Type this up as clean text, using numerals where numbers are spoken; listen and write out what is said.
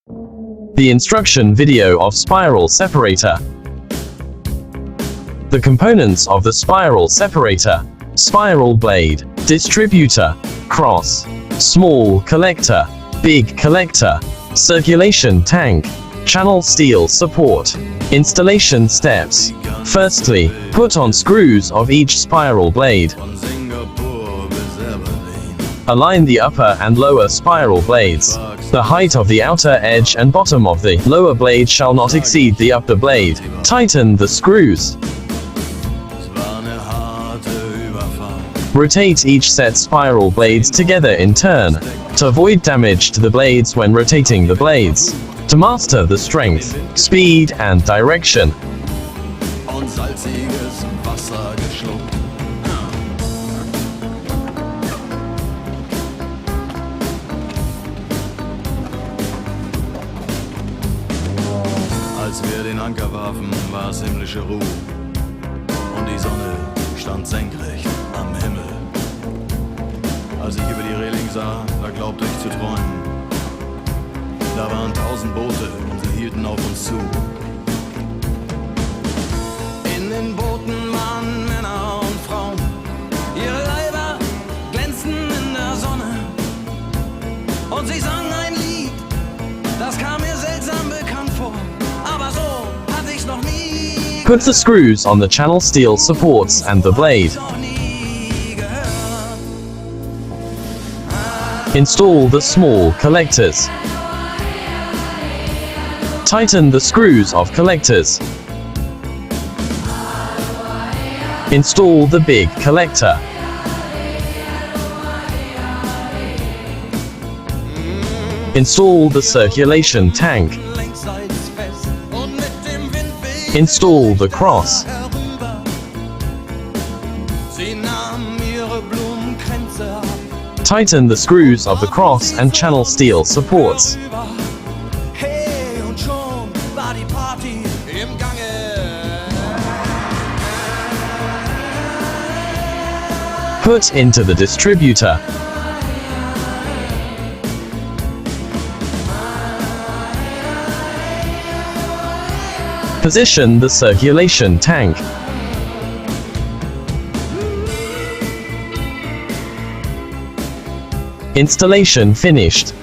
The instruction video of spiral separator. The components of the spiral separator: spiral blade, distributor, cross, small collector, big collector, circulation tank, channel steel support. Installation steps. Firstly, put on screws of each spiral blade. Align the upper and lower spiral blades. The height of the outer edge and bottom of the lower blade shall not exceed the upper blade. Tighten the screws. Rotate each set spiral blades together in turn, to avoid damage to the blades when rotating the blades. To master the strength, speed and direction. Als wir den Anker warfen, war es himmlische Ruhe und die Sonne stand senkrecht am Himmel. Als ich über die Reling sah, da glaubte ich zu träumen. Da waren 1000 Boote und sie hielten auf uns zu. In den Booten waren Männer und Frauen, ihre Leiber glänzten in der Sonne und sie sangen ein Lied, das kam mir seltsam bekannt vor. Put the screws on the channel steel supports and the blade. Install the small collectors. Tighten the screws of collectors. Install the big collector. Install the circulation tank. Install the cross. Tighten the screws of the cross and channel steel supports. Put into the distributor. Position the circulation tank. Installation finished.